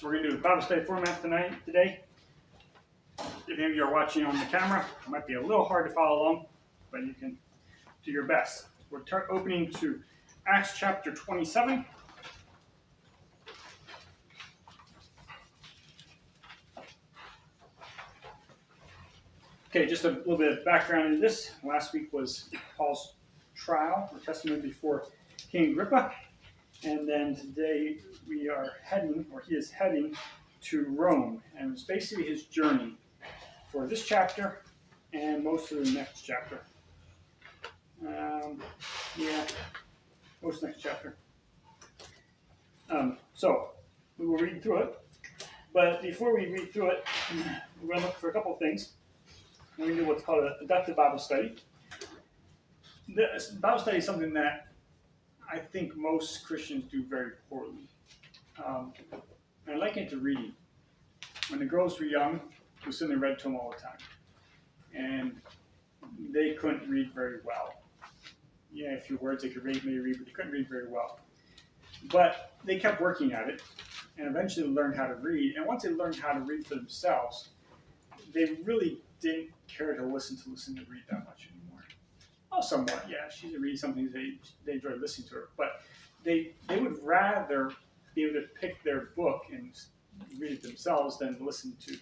So we're going to do a Bible study format today. If any of you are watching on the camera, it might be a little hard to follow along, but you can do your best. We're opening to Acts chapter 27. Okay, just a little bit of background into this. Last week was Paul's trial or testimony before King Agrippa. And then today we are heading, or he is heading, to Rome. And it's basically his journey for this chapter and most of the next chapter. Most of the next chapter. So we will read through it. But before we read through it, we're going to look for a couple of things. We're going to do what's called a deductive Bible study. The Bible study is something that I think most Christians do very poorly. I liken it to reading. When the girls were young, we sitting there read to them all the time. And they couldn't read very well. Yeah, a few words they could read, maybe read, but they couldn't read very well. But they kept working at it, and eventually learned how to read. And once they learned how to read for themselves, they really didn't care to listen to read that much anymore. Oh, somewhat, yeah. She's reading something they enjoy listening to her, but they would rather be able to pick their book and read it themselves than listen to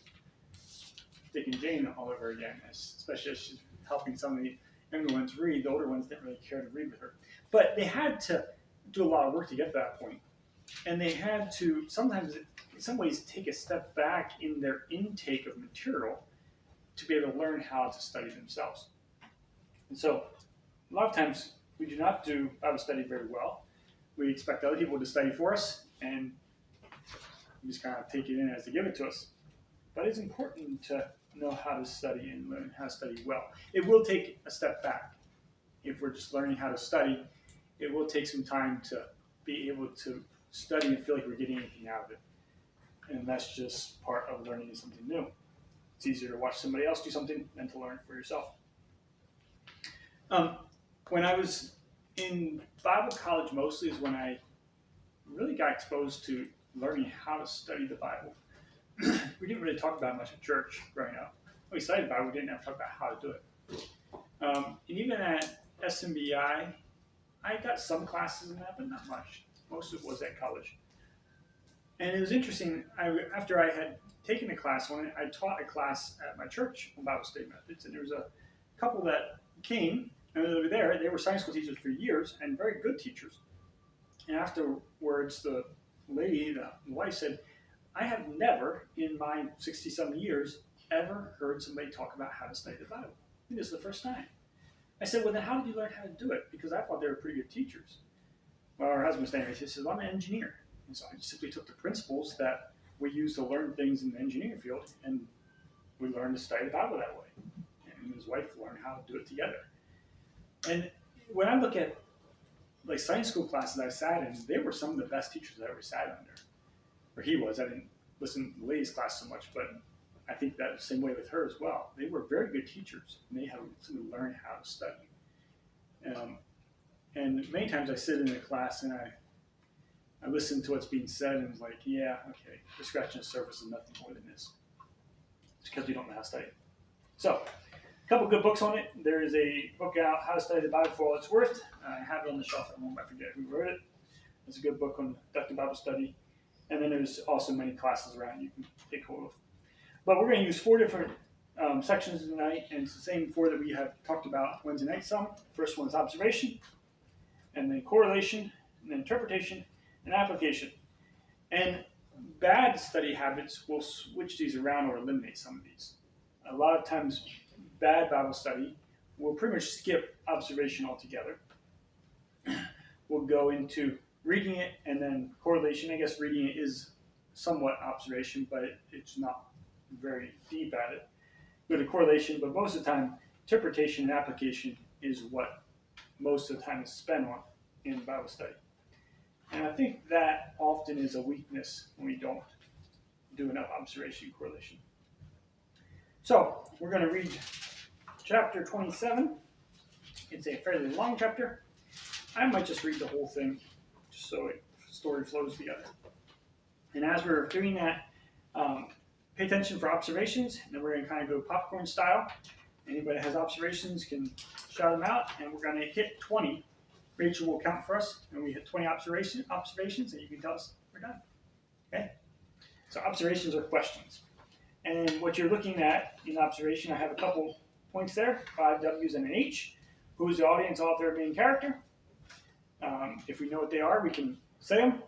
Dick and Jane all over again, especially as she's helping some of the younger ones read. The older ones didn't really care to read with her. But they had to do a lot of work to get to that point. And they had to sometimes, in some ways, take a step back in their intake of material to be able to learn how to study themselves. And so a lot of times we do not do Bible study very well. We expect other people to study for us, and we just kind of take it in as they give it to us. But it's important to know how to study and learn how to study well. It will take a step back. If we're just learning how to study, it will take some time to be able to study and feel like we're getting anything out of it. And that's just part of learning something new. It's easier to watch somebody else do something than to learn it for yourself. When I was in Bible college mostly is when I really got exposed to learning how to study the Bible. We didn't really talk about it much at church growing up. We studied the Bible, we didn't have to talk about how to do it. And even at SMBI, I got some classes in that, but not much. Most of it was at college. And it was interesting, after I had taken a class, when I taught a class at my church on Bible study methods, and there was a couple that came, and they were there. They were Sunday school teachers for years, and very good teachers. And afterwards, the lady, the wife, said, I have never, in my 60-some years, ever heard somebody talk about how to study the Bible. I think this is the first time. I said, well, then how did you learn how to do it? Because I thought they were pretty good teachers. Well, her husband was standing there. He says, well, I'm an engineer. And so I simply took the principles that we use to learn things in the engineering field, and we learned to study the Bible that way. And his wife learned how to do it together. And when I look at like Sunday school classes I sat in, they were some of the best teachers I ever sat under. Or he was. I didn't listen to the ladies' class so much, but I think that the same way with her as well. They were very good teachers, and they had to learn how to study. And many times I sit in a class and I listen to what's being said and it's like, yeah, okay, we're scratching the surface of nothing more than this. It's because we don't know how to study. So, a couple good books on it. There is a book out, How to Study the Bible for All It's Worth. I have it on the shelf at home. I forget who wrote it. It's a good book on deductive Bible study. And then there's also many classes around you can take hold of. But we're going to use 4 different sections tonight, and it's the same 4 that we have talked about Wednesday night some. First one is observation, and then correlation, and then interpretation, and application. And bad study habits will switch these around or eliminate some of these. A lot of times, bad Bible study will pretty much skip observation altogether. We'll go into reading it and then correlation. I guess reading it is somewhat observation, but it's not very deep at it. Go to correlation, but most of the time, interpretation and application is what most of the time is spent on in Bible study. And I think that often is a weakness when we don't do enough observation and correlation. So, we're going to read chapter 27. It's a fairly long chapter. I might just read the whole thing, just so the story flows together. And as we're doing that, pay attention for observations, and then we're going to kind of go popcorn style. Anybody that has observations can shout them out, and we're going to hit 20. Rachel will count for us, and we hit 20 observations, and you can tell us we're done. Okay? So observations are questions. And what you're looking at in observation, I have a couple points there, 5 W's and an H. Who's the audience, author, main character? If we know what they are, we can say them.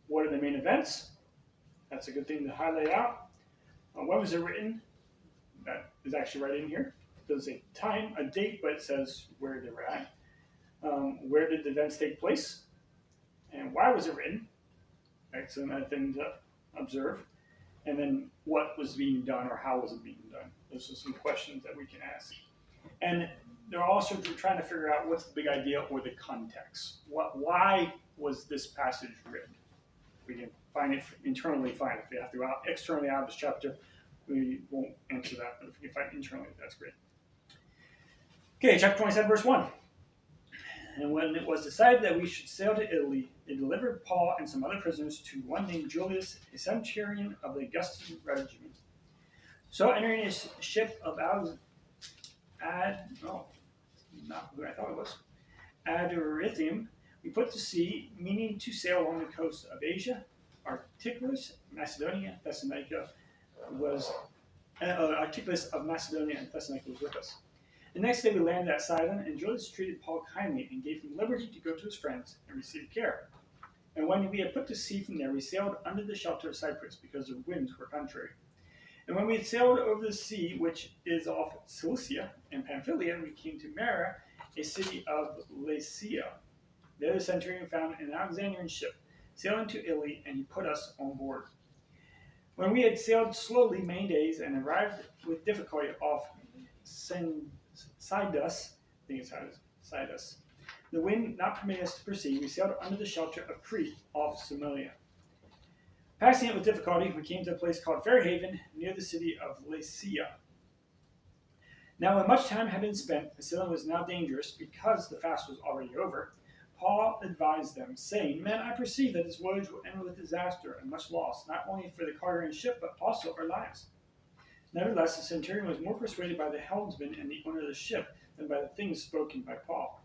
What are the main events? That's a good thing to highlight out. When was it written? That is actually right in here. It doesn't say time, a date, but it says where they were at. Where did the events take place? And why was it written? That's another thing to observe. And then what was being done or how was it being done? Those are some questions that we can ask. And they're also trying to figure out what's the big idea or the context. Why was this passage written? We can find it internally, fine. If we have to go out externally out of this chapter, we won't answer that. But if we can find it internally, that's great. Okay, chapter 27, verse 1. And when it was decided that we should sail to Italy, they delivered Paul and some other prisoners to one named Julius, a centurion of the Augustan regiment. So entering a ship of Adurithim, we put to sea, meaning to sail along the coast of Asia. Articulus, Macedonia, Thessalonica Articulus of Macedonia and Thessalonica was with us. The next day we landed at Sidon, and Julius treated Paul kindly and gave him liberty to go to his friends and receive care. And when we had put to sea from there, we sailed under the shelter of Cyprus, because the winds were contrary. And when we had sailed over the sea, which is off Cilicia and Pamphylia, we came to Myra, a city of Lycia. There the centurion found an Alexandrian ship, sailing to Italy, and he put us on board. When we had sailed slowly many days and arrived with difficulty off Cnidus, the wind not permitting us to proceed, we sailed under the shelter of Crete off Somalia. Passing it with difficulty, we came to a place called Fair Haven, near the city of Lycia. Now when much time had been spent, the sailing was now dangerous, because the fast was already over. Paul advised them, saying, Men, I perceive that this voyage will end with disaster and much loss, not only for the cargo and ship, but also our lives. Nevertheless, the centurion was more persuaded by the helmsman and the owner of the ship than by the things spoken by Paul.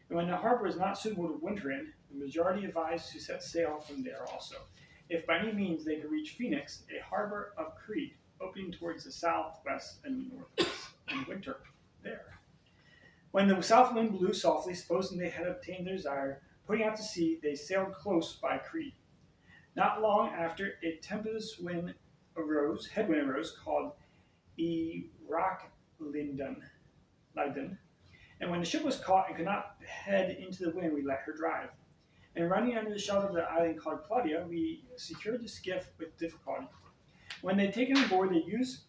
And when the harbor was not suitable to winter in, the majority advised to set sail from there also, if by any means they could reach Phoenix, a harbor of Crete, opening towards the southwest and northwest, and winter there. When the south wind blew softly, supposing they had obtained their desire, putting out to sea, they sailed close by Crete. Not long after, a tempest wind headwind arose, called Euroclydon. And when the ship was caught and could not head into the wind, we let her drive. And running under the shelter of the island called Claudia, we secured the skiff with difficulty. When they had taken on board, they used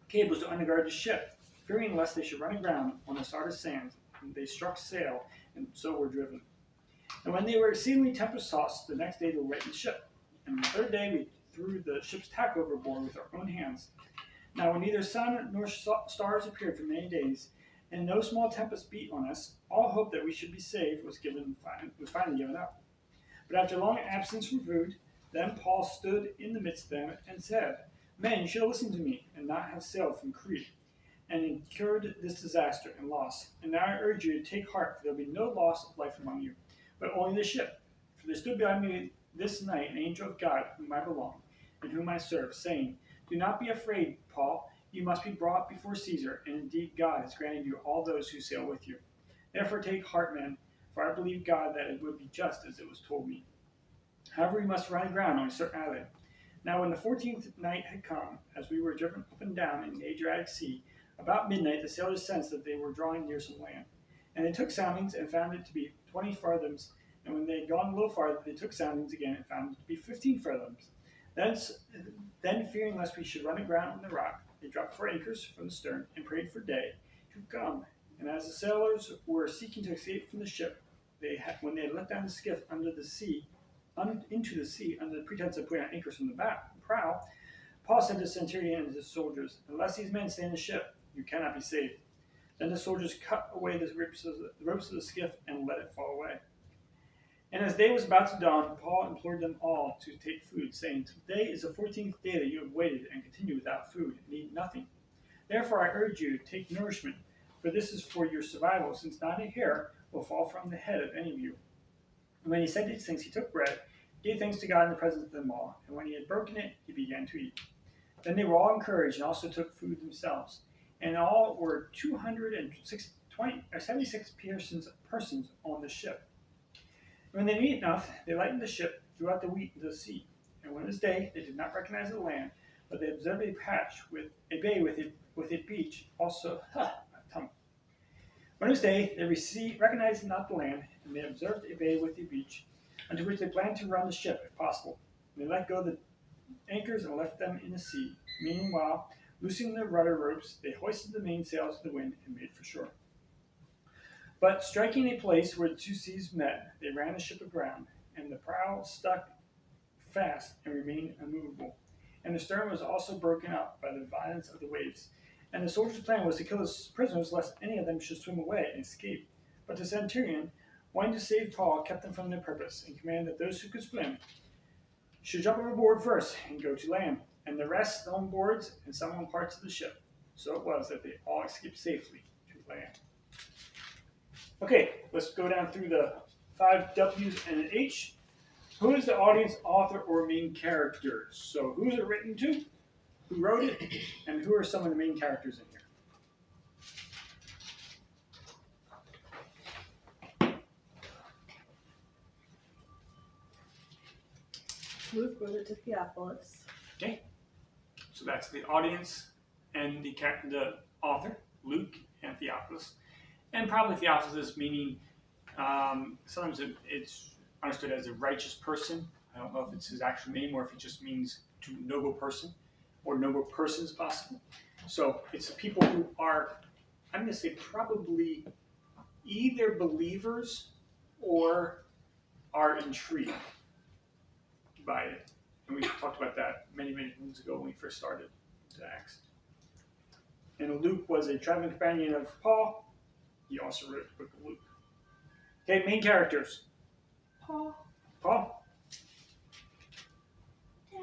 cables to undergird the ship, fearing lest they should run aground on the Sardis sands. And they struck sail, and so were driven. And when they were exceedingly tempest-tossed, the next day they were right in the ship. And the third day we threw the ship's tack overboard with our own hands. Now when neither sun nor stars appeared for many days, and no small tempest beat on us, all hope that we should be saved was finally given up. But after long absence from food, then Paul stood in the midst of them and said, Men, you should have listened to me, and not have sailed from Crete, and incurred this disaster and loss. And now I urge you to take heart, for there will be no loss of life among you, but only the ship. For there stood by me this night an angel of God, whom I belong, and whom I serve, saying, Do not be afraid, Paul. You must be brought before Caesar, and indeed God has granted you all those who sail with you. Therefore take heart, men, for I believe God that it would be just as it was told me. However, we must run aground on a certain island. Now when the 14th night had come, as we were driven up and down in the Adriatic Sea, about midnight the sailors sensed that they were drawing near some land. And they took soundings and found it to be 20 fathoms. And when they had gone a little farther, they took soundings again and found it to be 15 fathoms. Then fearing lest we should run aground on the rock, they dropped 4 anchors from the stern and prayed for day to come. And as the sailors were seeking to escape from the ship, when they had let down the skiff into the sea under the pretense of putting out anchors from the prow, Paul said to the centurion and his soldiers, Unless these men stay in the ship, you cannot be saved. Then the soldiers cut away the ropes of the skiff and let it fall away. And as day was about to dawn, Paul implored them all to take food, saying, "Today is the 14th day that you have waited and continue without food and eat nothing. Therefore I urge you, take nourishment, for this is for your survival, since not a hair will fall from the head of any of you." And when he said these things, he took bread, gave thanks to God in the presence of them all, and when he had broken it, he began to eat. Then they were all encouraged and also took food themselves. And all were 276 persons on the ship. When they had eaten enough, they lightened the ship, threw out the wheat into the sea. And when it was day, they did not recognize the land, but they observed a bay with a beach. Also, my tongue. When it was day, they recognized not the land, and they observed a bay with a beach, unto which they planned to run the ship if possible. And they let go the anchors and left them in the sea. Meanwhile, loosening the rudder ropes, they hoisted the mainsail to the wind and made for shore. But striking a place where the two seas met, they ran the ship aground, and the prow stuck fast and remained immovable. And the stern was also broken up by the violence of the waves. And the soldiers' plan was to kill the prisoners, lest any of them should swim away and escape. But the centurion, wanting to save Paul, kept them from their purpose, and commanded that those who could swim should jump overboard first and go to land, and the rest on boards and some on parts of the ship. So it was that they all escaped safely to land. Okay, let's go down through the 5 W's and an H. Who is the audience, author, or main characters? So who is it written to? Who wrote it? And who are some of the main characters in here? Luke wrote it to Theophilus. Okay, so that's the audience and the author, Luke and Theophilus. And probably Theophilus meaning, sometimes it's understood as a righteous person. I don't know if it's his actual name or if it just means to noble person or noble persons possible. So it's the people who are, I'm going to say probably either believers or are intrigued by it. And we talked about that many, many moons ago when we first started to Acts. And Luke was a traveling companion of Paul. He also wrote the book of Luke. Okay, main characters. Paul. Paul? Dad,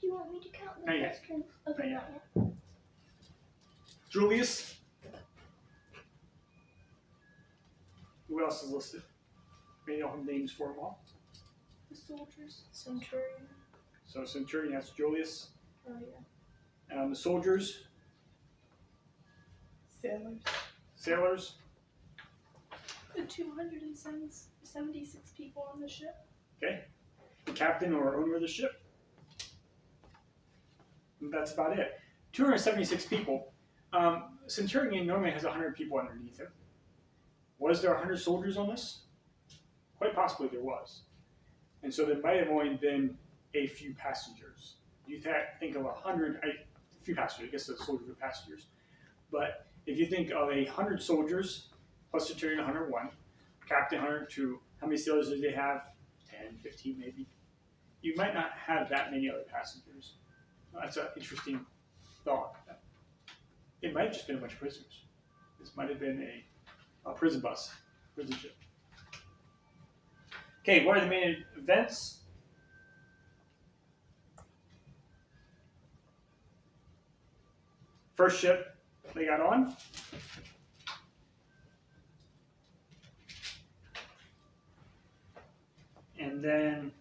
do you want me to count the Not yet. questions? Okay, Not not yet. Julius. Who else is listed? Maybe I'll have names for them all. The soldiers. Centurion. So Centurion, that's Julius. Oh, yeah. The soldiers, Sailors. sailors, The 276 people on the ship. okay? The captain or owner of the ship. And that's about it. 276 people. Centurion normally has 100 people underneath him. Was there 100 soldiers on this? Quite possibly there was. And so there might have only been a few passengers. You think of 100, a few passengers, I guess the soldiers are passengers. But if you think of 100 soldiers, plus Centurion 101, Captain 102, how many sailors did they have? 10, 15 maybe. You might not have that many other passengers. That's an interesting thought. It might have just been a bunch of prisoners. This might have been a prison bus, prison ship. Okay, what are the main events? First ship they got on. And then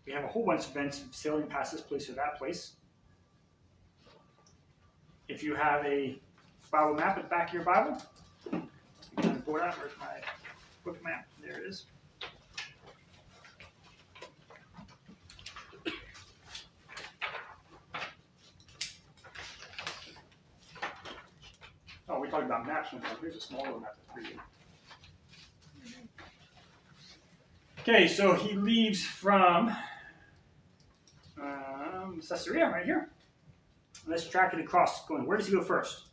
we have a whole bunch of events sailing past this place or that place. If you have a Bible map at the back of your Bible, you can pull it out. Where's my book map? There it is. Oh, we talked about maps one time. Here's a smaller map for you. Okay, so he leaves from Caesarea right here. Let's track it across. Going. Where does he go first?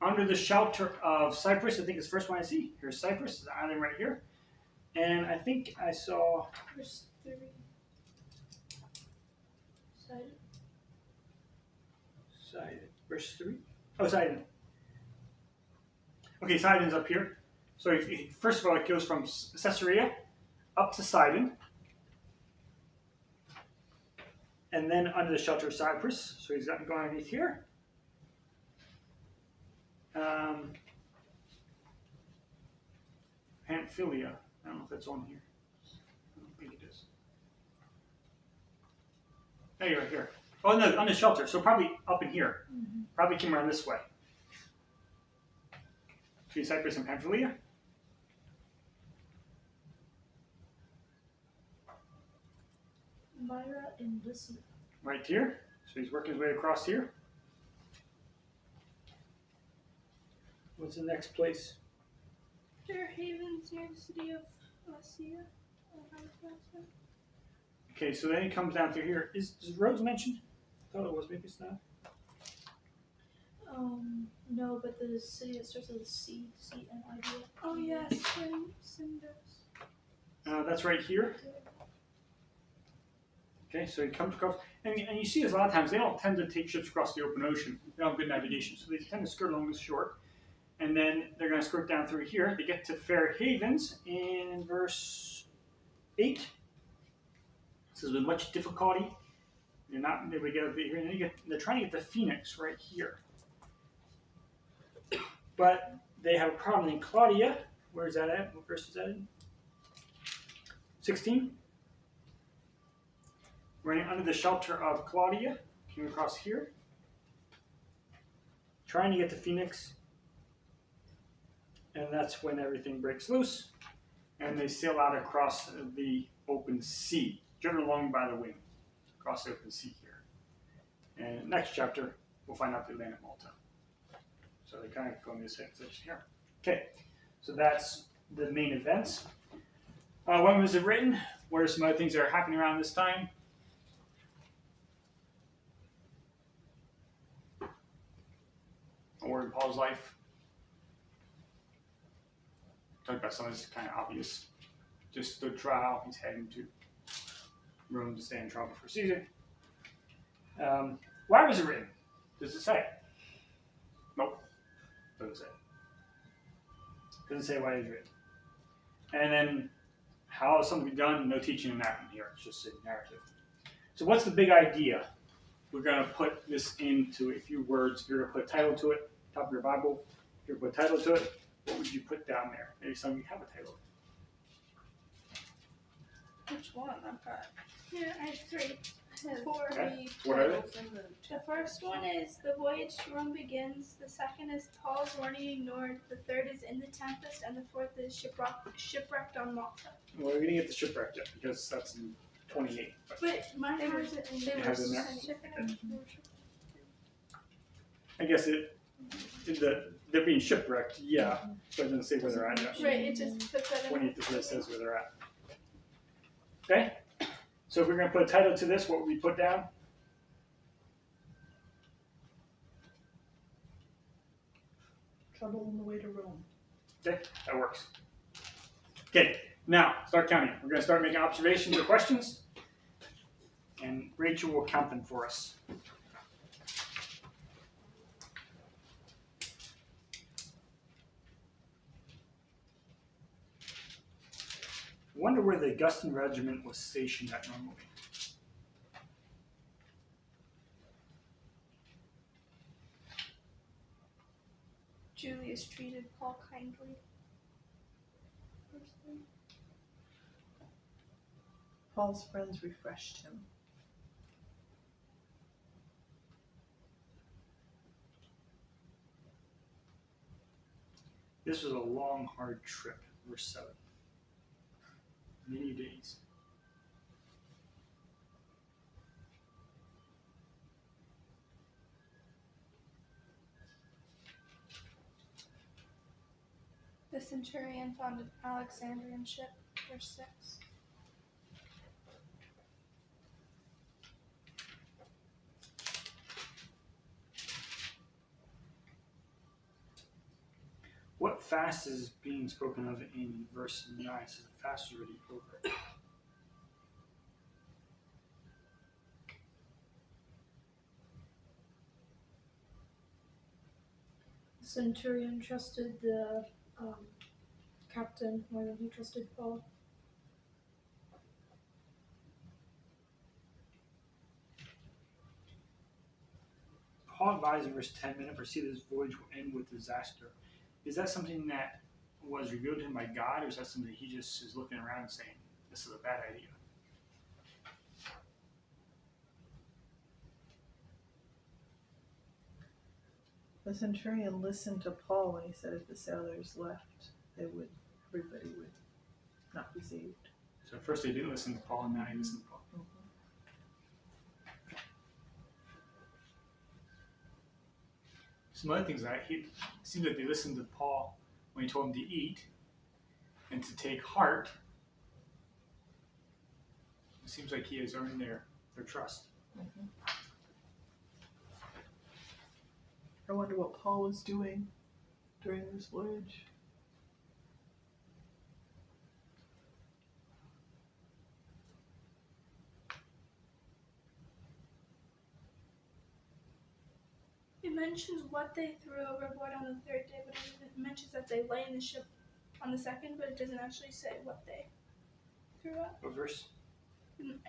Under the shelter of Cyprus, I think is the first one I see. Here's Cyprus, the island right here. And I think I saw Verse 3. Sidon. verse 3. Oh, Sidon. Okay, Sidon's up here. So first of all, it goes from Caesarea up to Sidon, and then under the shelter of Cyprus. So he's got going underneath here. Pamphylia. I don't know if that's on here. I don't think it is. There you are here. Oh no, on the shelter. So probably up in here. Probably came around this way. Between Cyprus and Pamphylia. Myra and Lycia. Right here. So he's working his way across here. What's the next place? Fair Havens near the city of Lycia. Okay, so then he comes down through here. Is Rhodes mentioned? I thought it was. Maybe it's not. No, but the city that starts with a C, C-N-I-D. Oh yes, Cinders. That's right here. Okay, so he comes across, and you see this a lot of times. They don't tend to take ships across the open ocean. They don't have good navigation, so they tend to skirt along the shore. And then they're going to skirt down through here. They get to Fair Havens in verse 8. It says, with much difficulty, they're not able to get over here. And then they're trying to get to Phoenix right here. But they have a problem in Claudia. Where is that at? What verse is that in? 16. Running under the shelter of Claudia. Came across here. Trying to get to Phoenix. And that's when everything breaks loose. And they sail out across the open sea. Driven along by the wind. Across the open sea here. And next chapter, we'll find out they land at Malta. So they kind of go in this section here. Okay, so that's the main events. When was it written? What are some other things that are happening around this time? Or in Paul's life. Talk about some of this kind of obvious. Just stood trial. He's heading to Rome to stand trial before Caesar. Why was it written? Does it say? Nope. Doesn't say. Doesn't say why it was written. And then how is something done? No teaching and happening here. It's just a narrative. So what's the big idea? We're going to put this into a few words. If you're going to put a title to it, top of your Bible, if you're going to put a title to it, what would you put down there? Maybe some of you have a title. Which one? I've got. Yeah, I have 3. Four. Okay. What are they? The first one is the voyage to Rome begins. The second is Paul's warning ignored. The third is in the tempest, and the fourth is shipwrecked on Malta. Well, we're going to get the shipwreck yet because that's in 28. But mine has it in It has it in there? shipping. I guess they're being shipwrecked, yeah, but it doesn't say where they're at yet. Right, it just puts that in. 28 is where it says where they're at. Okay? So if we're going to put a title to this, what would we put down? Trouble on the way to Rome. Okay, that works. Okay, now start counting. We're going to start making observations or questions, and Rachel will count them for us. I wonder where the Augustan regiment was stationed at normally. Julius treated Paul kindly. Paul's friends refreshed him. This was a long, hard trip, verse 7. Many days. The centurion found an Alexandrian ship, verse 6. What fast is being spoken of in verse 9? It says the fast is already over. centurion trusted the captain more than he trusted Paul. Paul advised in verse 10, men that foresee this voyage will end with disaster. Is that something that was revealed to him by God, or is that something that he just is looking around and saying, this is a bad idea? The centurion listened to Paul when he said if the sailors left, everybody would not be saved. So at first they didn't listen to Paul, and now he listens to Paul. Some other things that it seems like they listened to Paul when he told them to eat and to take heart. It seems like he has earned their trust. I wonder what Paul was doing during this voyage. It mentions what they threw overboard on the third day, but it mentions that they lay in the ship on the second, but it doesn't actually say what they threw out. What verse?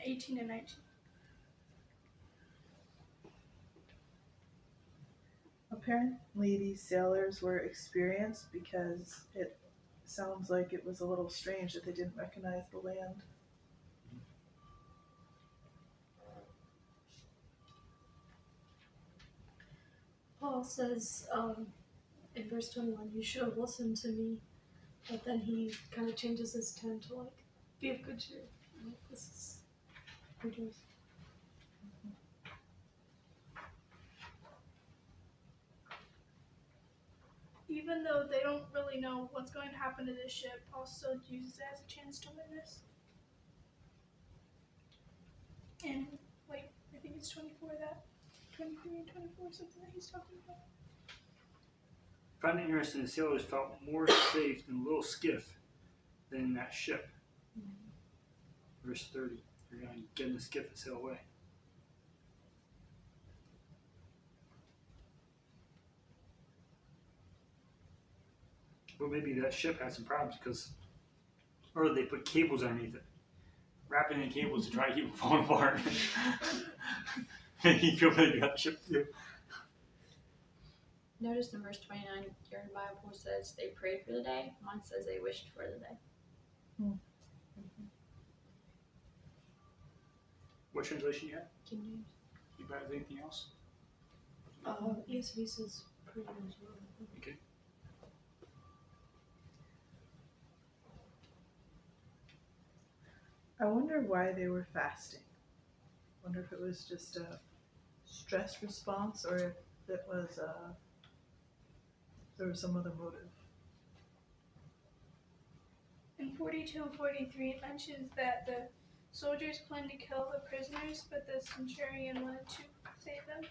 18 and 19. Apparently these sailors were experienced because it sounds like it was a little strange that they didn't recognize the land. Paul says in verse 21, you should have listened to me, but then he kind of changes his tone to like, be of good cheer. Like, this is rejoice. Even though they don't really know what's going to happen to this ship, Paul still uses it as a chance to witness. And wait, I think it's 24 that 23 and 24 something that he's talking about. I find it interesting the sailors felt more safe in a little skiff than in that ship. Verse 30. They're going to get in the skiff and sail away. Well, maybe that ship had some problems or they put cables underneath it, wrapping in cables to try to keep it falling apart. Maybe you feel maybe got the ship too. Notice in verse 29, your Bible says they prayed for the day. Mine says they wished for the day. What translation you have? King James. You got anything else? ESV says prayer as well. Okay. I wonder why they were fasting. I wonder if it was just a stress response or if it was there was some other motive. In 42 and 43, it mentions that the soldiers planned to kill the prisoners, but the centurion wanted to save them.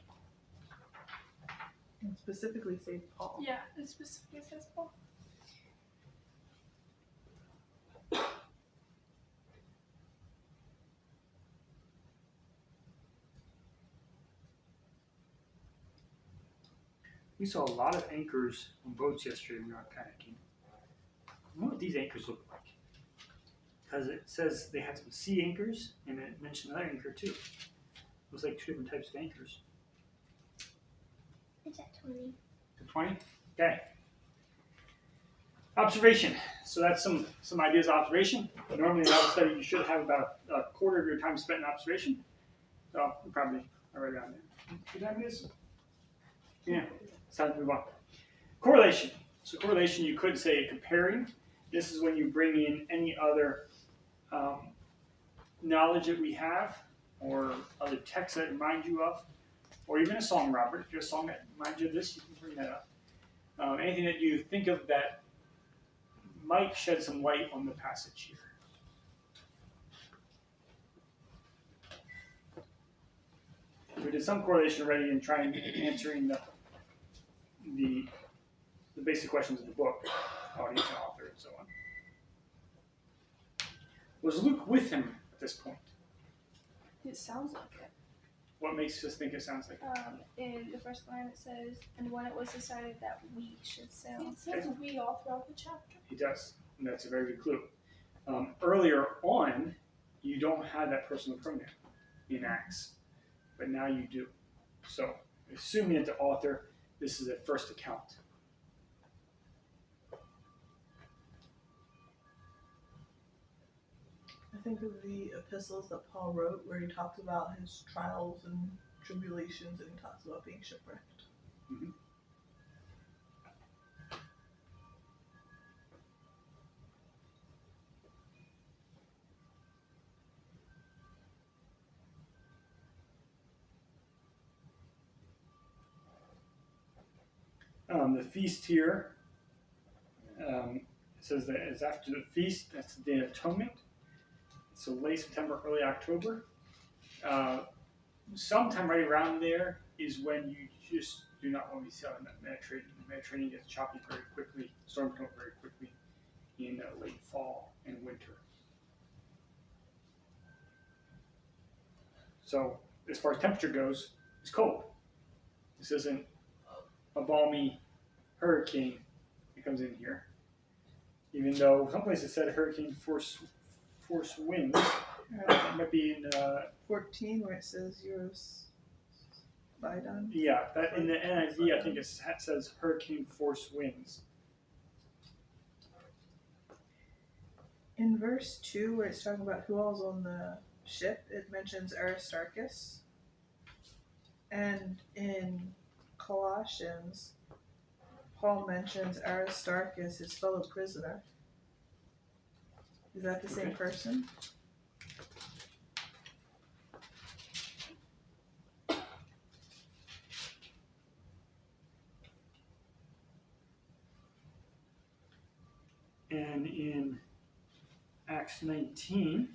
And specifically saved Paul. Yeah, it specifically says Paul. We saw a lot of anchors on boats yesterday when we were out kayaking. I wonder what these anchors look like. Because it says they had some sea anchors, and it mentioned another anchor too. It was like two different types of anchors. It's at 20. 20? Okay. Observation. So that's some ideas of observation. Normally in Bible study you should have about a quarter of your time spent in observation. So you probably are right around there. What time is it? Yeah. It's time to move on. Correlation. So correlation, you could say comparing. This is when you bring in any other knowledge that we have, or other texts that remind you of, or even a song, Robert. If you have a song that reminds you of this, you can bring that up. Anything that you think of that might shed some light on the passage here. We did some correlation already in trying answering the basic questions of the book, audience and author, and so on. Was Luke with him at this point? It sounds like it. What makes us think it sounds like it? In the first line it says, and when it was decided that we should sail. It says we all throughout the chapter. He does, and that's a very good clue. Earlier on, you don't have that personal pronoun in Acts, but now you do. So, assuming that the author, this is a first account. I think of the epistles that Paul wrote where he talks about his trials and tribulations and he talks about being shipwrecked. Mm-hmm. The feast here says that it's after the feast, that's the Day of Atonement. So late September, early October. Sometime right around there is when you just do not want to be sailing that Mediterranean. The Mediterranean gets choppy very quickly, storms come up very quickly in late fall and winter. So as far as temperature goes, it's cold. This isn't a balmy hurricane that comes in here. Even though some places said hurricane force winds. It might be in 14 where it says Euros Bidon. yeah, that in the NIV I think it says hurricane force winds. In verse 2 where it's talking about who all's on the ship, it mentions Aristarchus. And in Colossians, Paul mentions Aristarchus, his fellow prisoner. Is that the same Okay. person? And in Acts 19,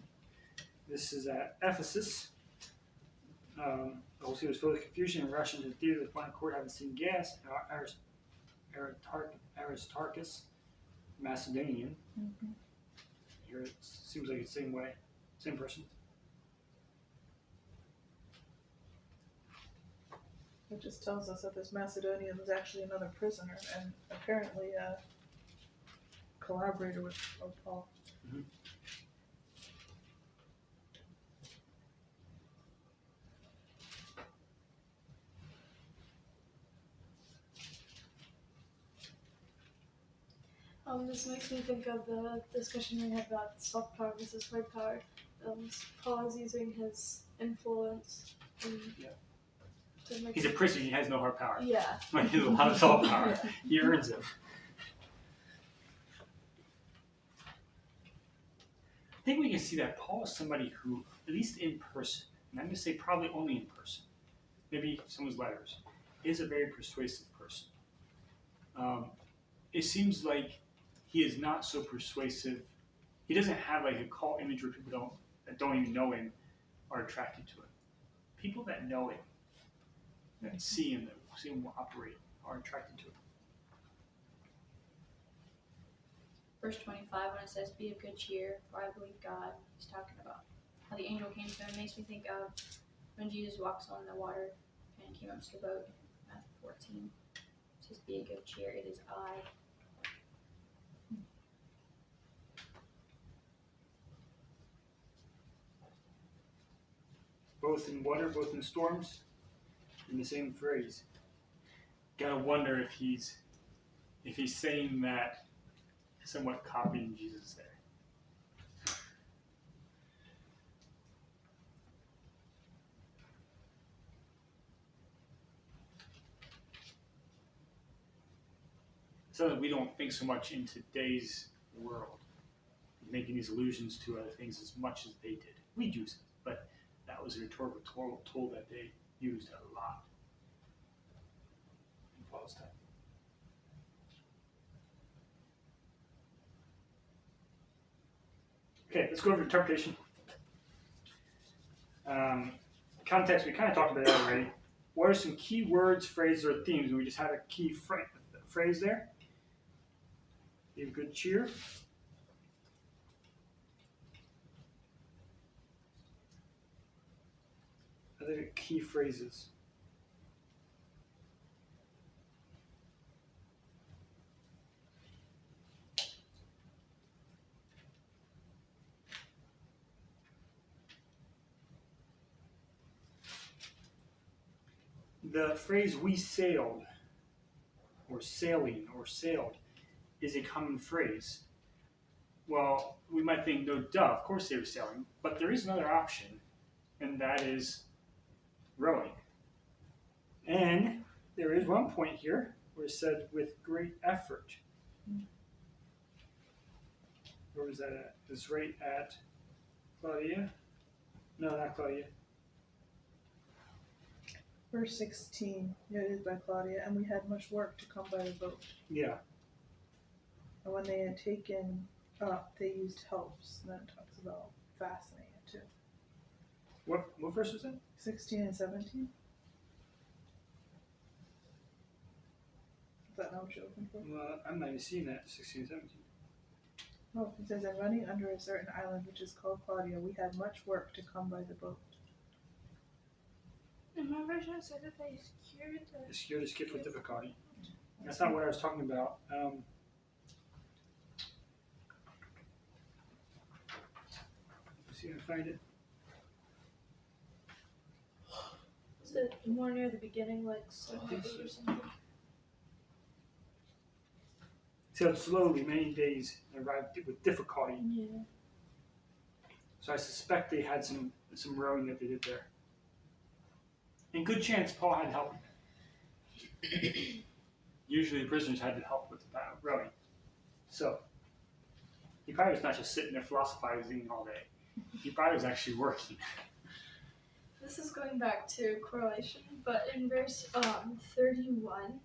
this is at Ephesus. The whole city was filled with confusion and rushed into the theater with one accord, having seen gas. Aristarchus, Macedonian. Mm-hmm. Here it seems like it's the same way, same person. It just tells us that this Macedonian was actually another prisoner and apparently a collaborator with Paul. Mm-hmm. This makes me think of the discussion we had about soft power versus hard power. Paul is using his influence to make He's a prisoner, he has no hard power. yeah. Like, he has a lot of soft power. He earns it. I think we can see that Paul is somebody who, at least in person, and I'm going to say probably only in person, maybe some of his letters, is a very persuasive person. It seems like he is not so persuasive. He doesn't have like a cult image where people that don't even know him are attracted to him. People that know him, that see him operate, are attracted to him. Verse 25, when it says, "Be of good cheer, for I believe God," he's talking about how the angel came to him. It makes me think of when Jesus walks on the water and came up to the boat, Matthew 14. It says, "Be of good cheer, it is I." Both in water, both in storms, in the same phrase. Gotta wonder if he's saying that somewhat copying Jesus there. Something we don't think so much in today's world, making these allusions to other things as much as they did. We use it, but that was a rhetorical tool that they used a lot in Paul's time. Okay, let's go over interpretation. Context, we kind of talked about that already. What are some key words, phrases, or themes? We just had a key phrase there. Be of good cheer. the key phrases. The phrase "we sailed," or "sailing," or "sailed" is a common phrase. Well, we might think, no, duh, of course they were sailing, but there is another option, and that is rowing. And there is one point here where it said with great effort. Where was that at? It's right at Claudia? No, not Claudia. Verse 16, yeah, it is by Claudia, and we had much work to come by the boat. Yeah. And when they had taken up, they used helps. And then it talks about fastening it too. What verse was that? 16 and 17. Is that not what you're looking for? Well, I'm not even seeing that, 16, 17. Oh, it says, and running under a certain island which is called Claudia, we had much work to come by the boat. In my version, it said that they secured the. Secure the skip with difficulty. That's not what I was talking about. Let's see if I find it. Is it more near the beginning, like so I think so. or something? Sailed slowly many days and arrived with difficulty. Yeah. So I suspect they had some rowing that they did there. And good chance Paul had help. Usually the prisoners had to help with the rowing. So he probably was not just sitting there philosophizing all day. He probably was actually working. This is going back to correlation, but in verse 31,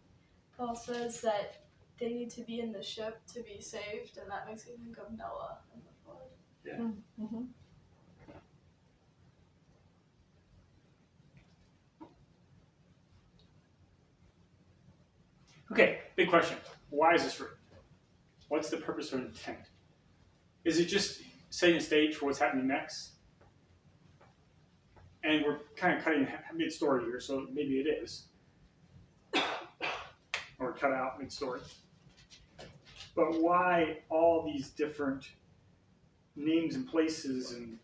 Paul says that they need to be in the ship to be saved, and that makes me think of Noah and the flood. Yeah. Mm-hmm. Okay, big question. Why is this written? What's the purpose or intent? Is it just setting the stage for what's happening next? And we're kind of cutting mid-story here, so maybe it is. Or cut out mid-story. But why all these different names and places and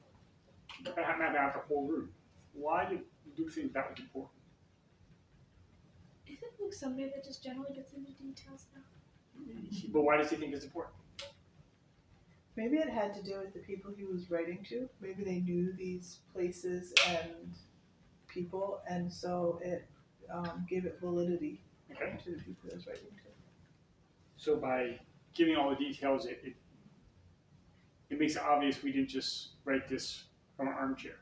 map out the whole route? Why did Luke think that was important? Isn't Luke somebody that just generally gets into details though? But why does he think it's important? Maybe it had to do with the people he was writing to. Maybe they knew these places and people, and so it gave it validity Okay. to the people he was writing to. So by giving all the details, it makes it obvious we didn't just write this from an armchair.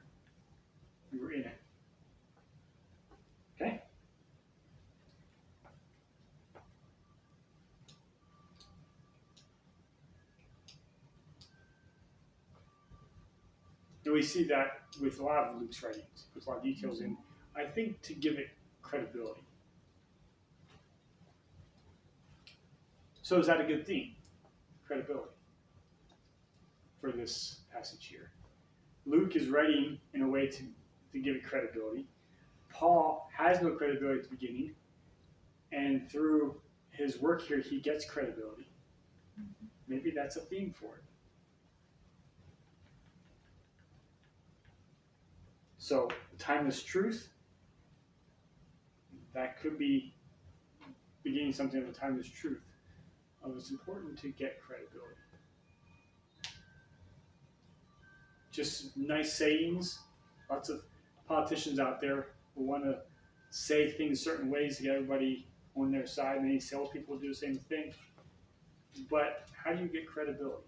We were in it. Okay? And we see that with a lot of Luke's writings, puts a lot of details in, I think to give it credibility. So is that a good thing? Credibility for this passage here. Luke is writing in a way to give it credibility. Paul has no credibility at the beginning, and through his work here, he gets credibility. Maybe that's a theme for it. So, timeless truth, that could be beginning something of a timeless truth. It's important to get credibility. Just nice sayings. Lots of politicians out there who want to say things certain ways to get everybody on their side, and they sell people to do the same thing. But how do you get credibility?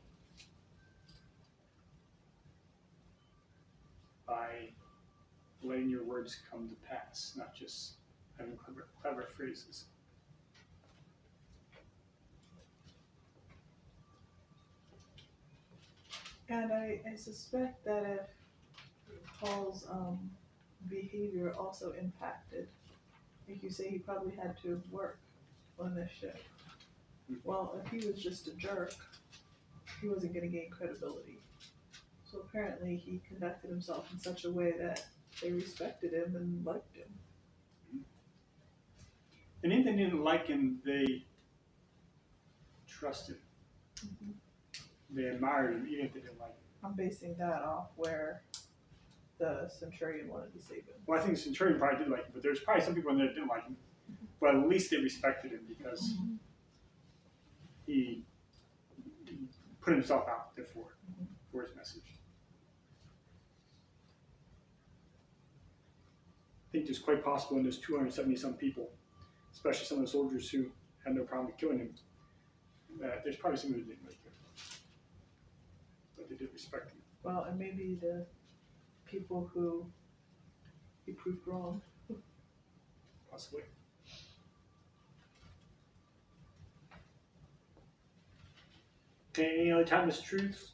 By letting your words come to pass, not just having clever phrases. And I suspect that if Paul's behavior also impacted, like you say, he probably had to work on this ship. Well, if he was just a jerk, he wasn't going to gain credibility. So apparently he conducted himself in such a way that they respected him and liked him. And if they didn't like him, they trusted him. They admired him, even if they didn't like him. I'm basing that off where the centurion wanted to save him. Well, I think the centurion probably did like him, but there's probably some people in there that didn't like him. But at least they respected him because he put himself out there for his message. I think it's quite possible in those 270 some people, especially some of the soldiers who had no problem with killing him, that there's probably some who didn't like him. But they did respect him. Well, and maybe the people who he proved wrong. Possibly. Okay, any other timeless truths?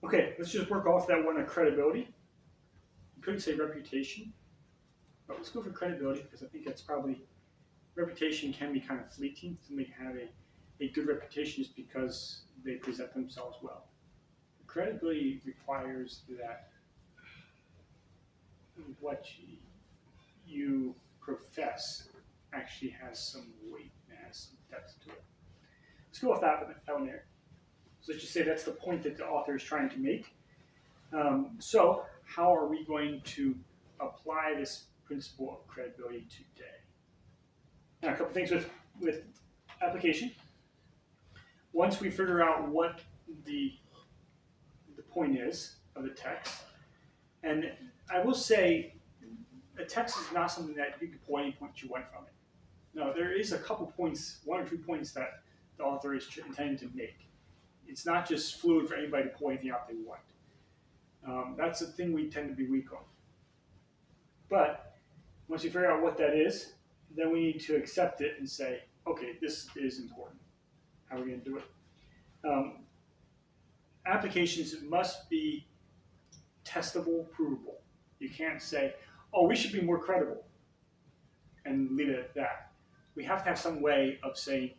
Okay, let's just work off that one on credibility. You could say reputation, but let's go for credibility because I think that's probably, reputation can be kind of fleeting. Somebody can have a good reputation just because they present themselves well. Credibility requires that what you profess actually has some weight and has some depth to it. Let's go off that one there. So let's just say that's the point that the author is trying to make. So how are we going to apply this principle of credibility today? Now, a couple things with application. Once we figure out what the point is of the text, and I will say a text is not something that you can pull any points you want from it. No, there is a couple points, 1 or 2 points that the author is intending to make. It's not just fluid for anybody to pull anything out they want. That's the thing we tend to be weak on. But once you figure out what that is, then we need to accept it and say, okay, this is important. How are we going to do it? Applications must be testable, provable. You can't say, oh, we should be more credible and leave it at that. We have to have some way of saying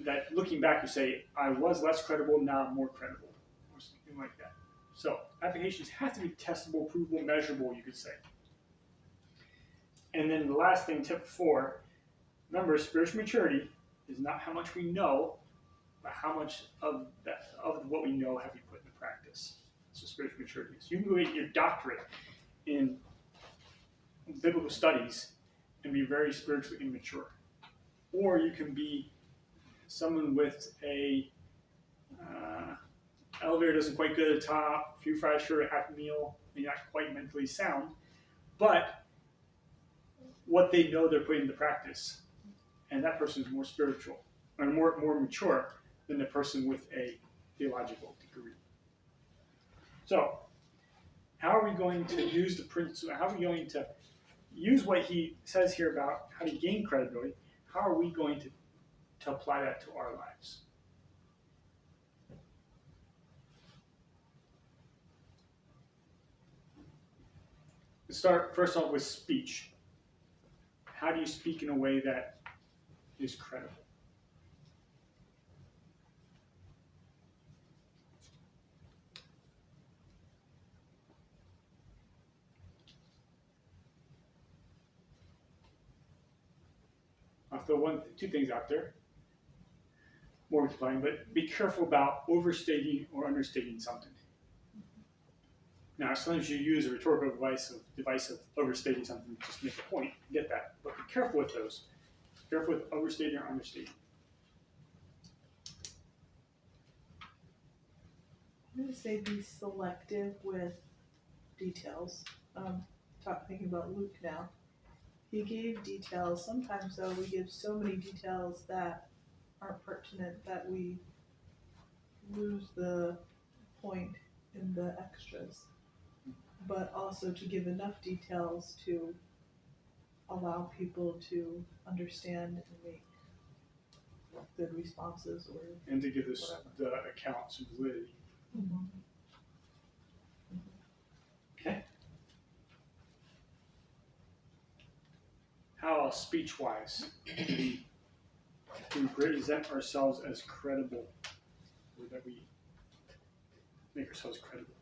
that looking back, you say, I was less credible, now I'm more credible, or something like that. So applications have to be testable, provable, measurable, you could say. And then the last thing, tip 4, remember, spiritual maturity is not how much we know, but how much of what we know have we put into practice. So spiritual maturity is. You can go get your doctorate in biblical studies and be very spiritually immature. Or you can be someone with a elevator doesn't quite go to the top, a few fries short of half a meal, maybe not quite mentally sound, but what they know they're putting into practice. And that person is more spiritual, or more mature than the person with a theological degree. So, how are we going to use the principle? How are we going to use what he says here about how to gain credibility? How are we going to apply that to our lives? Let's start first off with speech. How do you speak in a way that is credible? I'll throw 2 things out there. More explain, but be careful about overstating or understating something. Now, sometimes you use a rhetorical device of overstating something just to make a point. Get that. But be careful with those. Be careful with overstating or understating. to say be selective with details. Thinking about Luke now. He gave details. Sometimes, though, we give so many details that aren't pertinent that we lose the point in the extras. But also to give enough details to allow people to understand and make good responses or And to give us whatever. the account some validity. Okay. How speech-wise do we present ourselves as credible, or that we make ourselves credible?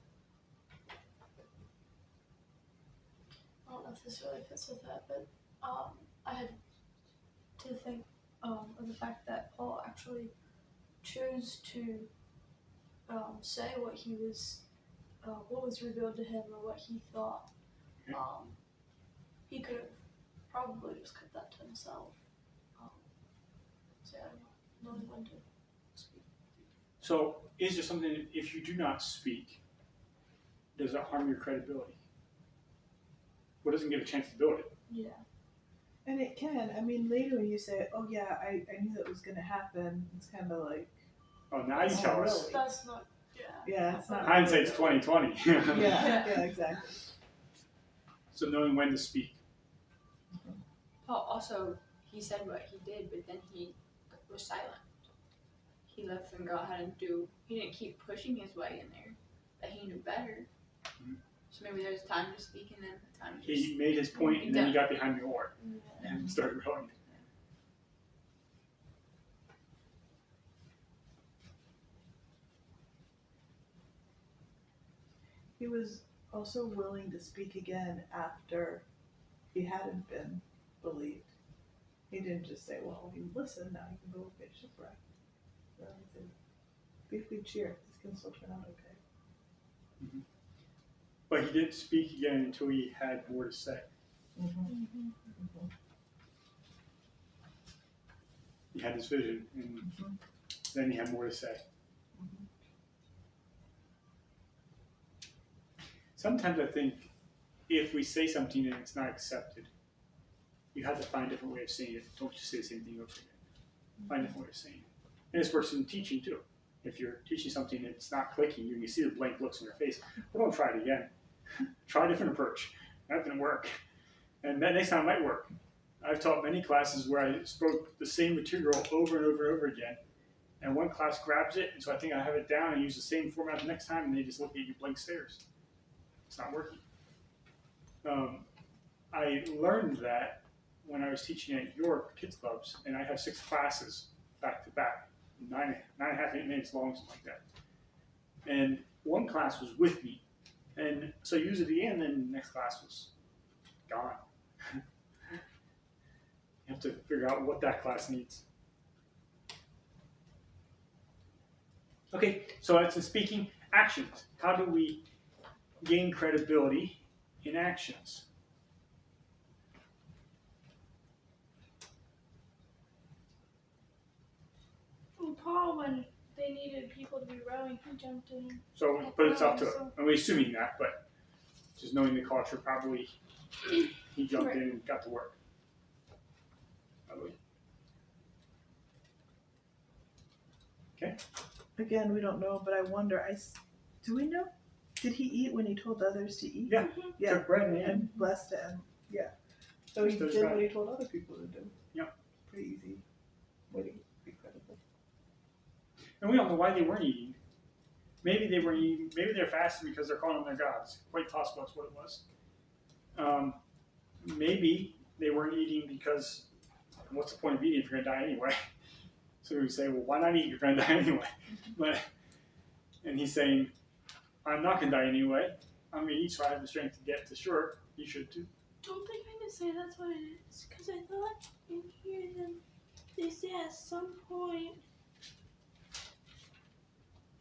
I don't know if this really fits with that, but I had to think of the fact that Paul actually chose to say what he was, what was revealed to him or what he thought. Okay. He could have probably just kept that to himself. So I don't know when to speak. So, is there something that if you do not speak, does it harm your credibility? Well, it doesn't get a chance to build it. Yeah. And it can. I mean, later when you say, "Oh yeah, I knew that was going to happen," it's kind of like, Oh, now you Oh, tell us. really? That's not. Yeah. yeah, it's not. Hindsight's 20/20. Yeah, exactly. So knowing when to speak. Paul also, he said what he did, but then he was silent. He let them go ahead and do. He didn't keep pushing his way in there. That he knew better. Mhm. So maybe there's a time to speak and then a time to just. He made his point, and then he got behind the oar Yeah. and started rowing. He was also willing to speak again after he hadn't been believed. He didn't just say, "Well, you listen, now you can go get shipwrecked." No, he said, "Be of good cheer. This can still turn out okay." But he didn't speak again until he had more to say. Mm-hmm. He had his vision, and then he had more to say. Sometimes I think if we say something and it's not accepted, you have to find a different way of saying it. Don't just say the same thing over again. Find a different way of saying it. And this works in teaching too. If you're teaching something and it's not clicking, you can see the blank looks on your face. Well, don't try it again. Try a different approach. That didn't work. And that next time might work. I've taught many classes where I spoke the same material over and over and over again. And one class grabs it, and so I think I have it down and use the same format the next time, and they just look at you blank stares. It's not working. I learned that when I was teaching at York Kids Clubs, and I have 6 classes back to back, 9.5, 8 minutes long, something like that. And one class was with me, and so I used it again, and the next class was gone. You have to figure out what that class needs. Okay, so that's the speaking. Actions. How do we gain credibility in actions? Well, Paul, when they needed people to be rowing, he jumped in. So we put it up to it. And we're assuming that, but just knowing the culture, probably he jumped in and got to work. Probably. Okay. Again, we don't know, but I wonder. Do we know? Did he eat when he told others to eat? Yeah. Yeah. Took bread in the end. And blessed it. And yeah. So he Just those did guys. what he told other people to do. Yeah. Pretty easy way to be credible. And we don't know why they weren't eating. Maybe they weren't eating. Maybe they're fasting because they're calling on their gods. Quite possible that's what it was. Maybe they weren't eating because what's the point of eating if you're going to die anyway? So we would say, well, why not eat? You're going to die anyway. And he's saying, I'm not going to die anyway. I'm going to eat so I have the strength to get to shore. You should too. Don't they kind of say that's what it is? Because I thought in here they say at some point.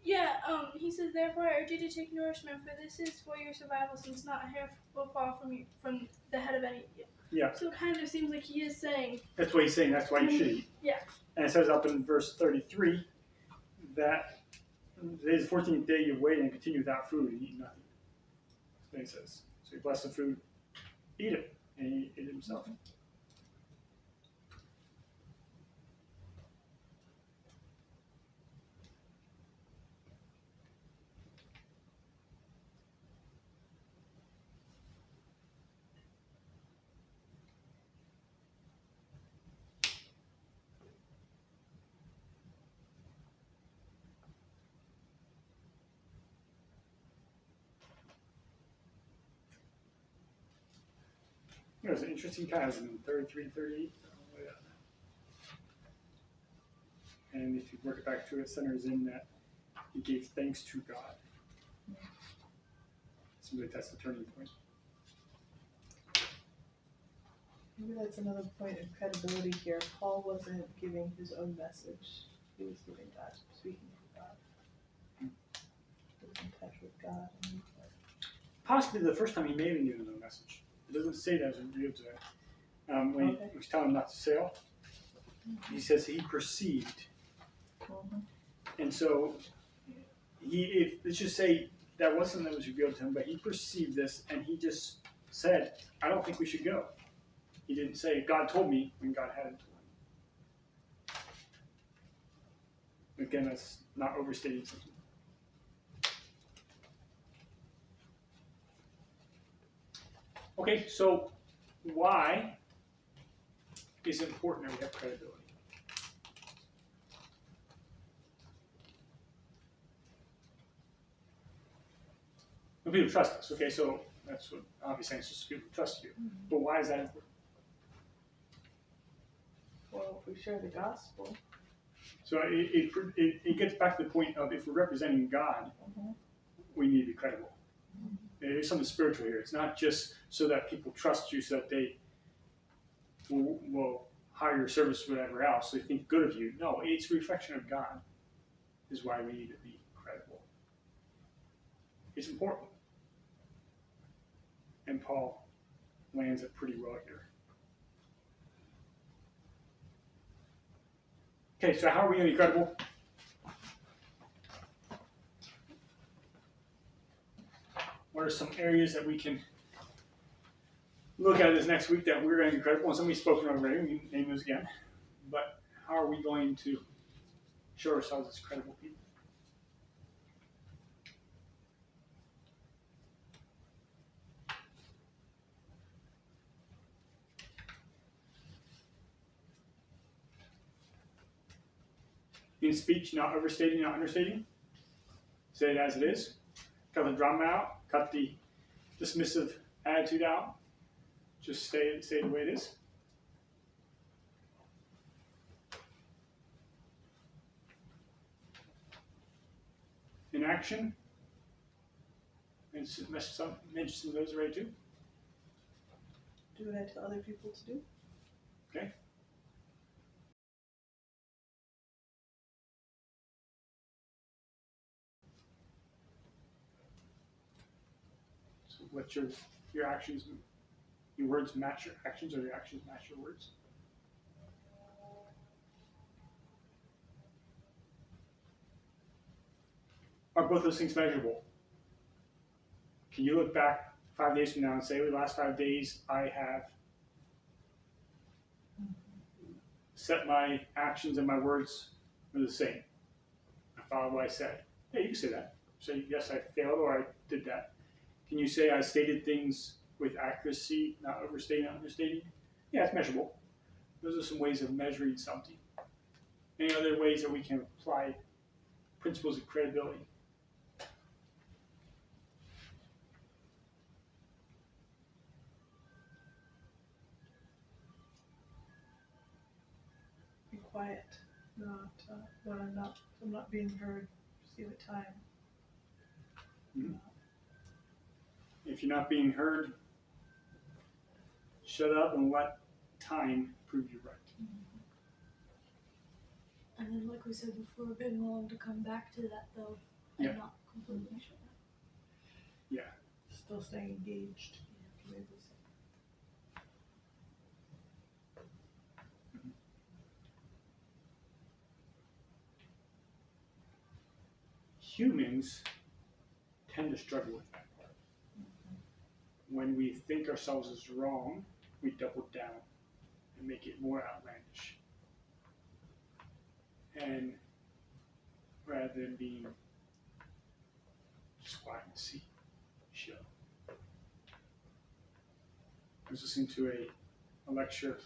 Yeah, he says, therefore I urge you to take nourishment, for this is for your survival, since not a hair will fall from the head of any of you. Yeah. So it kind of seems like he is saying. That's what he's saying. That's why you should eat. Yeah. And it says up in verse 33 that Today's the 14th day you've waited and continue without food and eat nothing. That's what he says. So he blessed the food, eat it, and he ate it himself. There's an interesting chasm in 33 and 38. And if you work it back to it, centers in that he gave thanks to God. Seems like that's the turning point. Maybe that's another point of credibility here. Paul wasn't giving his own message. He was giving God, speaking to God. He was in touch with God. And Possibly the first time he may have given a message. It doesn't say that as revealed to him. When he was telling him not to sail, he says he perceived. And so, let's just say that wasn't that was revealed to him, but he perceived this and he just said, I don't think we should go. He didn't say, God told me when God hadn't told him. Again, that's not overstating something. Okay, so why is it important that we have credibility? When people trust us, okay, so that's what obviously it's just people trust you. But why is that important? well, if we share the gospel, So it gets back to the point of if we're representing God, we need to be credible. There's something spiritual here. It's not just so that people trust you so that they will hire your service or whatever else, so they think good of you. No, it's a reflection of God is why we need to be credible. It's important. And Paul lands it pretty well here. Okay, so how are we going to be credible? What are some areas that we can look at this next week that we're going to be credible? And somebody's spoken already, we can name those again. But how are we going to show ourselves as credible people? In speech, not overstating, not understating. Say it as it is. Cut the drama out. Cut the dismissive attitude out. Just say it the way it is. In action. And mention some of those already too. do what I tell other people to do. Okay. So what's your actions, your words match your actions, or your actions match your words? Are both those things measurable? Can you look back 5 days from now and say, over the last 5 days, I have set my actions and my words are the same. I followed what I said. Yeah, you can say that. Say, yes, I failed or I did that. Can you say I stated things with accuracy, not overstating, not understating? Yeah, it's measurable. Those are some ways of measuring something. Any other ways that we can apply principles of credibility? Be quiet. Not when I'm not being heard. See the time. Mm-hmm. If you're not being heard, shut up and let time prove you right. And then, like we said before, being willing to come back to that though, and Yeah. not completely shut up. Yeah. Still staying engaged. Maybe. humans tend to struggle with that. When we think ourselves as wrong, we double down and make it more outlandish. And rather than being just quiet and see, show. I was listening to a lecture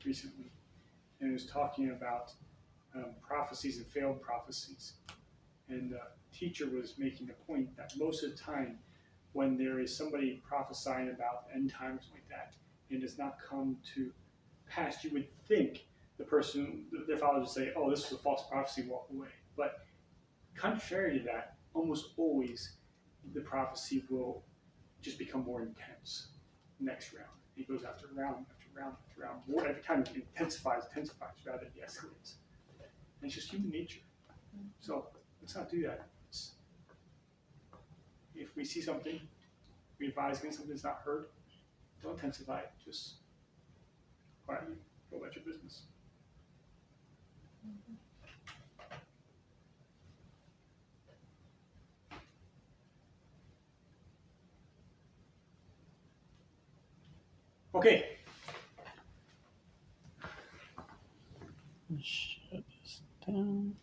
recently, and it was talking about prophecies and failed prophecies. And the teacher was making the point that most of the time, when there is somebody prophesying about end times like that, and does not come to pass, you would think the person, their followers would say, "Oh, this was a false prophecy, walk away." But contrary to that, almost always the prophecy will just become more intense. Next round, it goes after round after round after round. More every time it intensifies rather than escalates. And it's just human nature. So let's not do that. If we see something, we advise against something that's not heard, don't intensify it. Just quietly go about your business. Okay. Shut this down.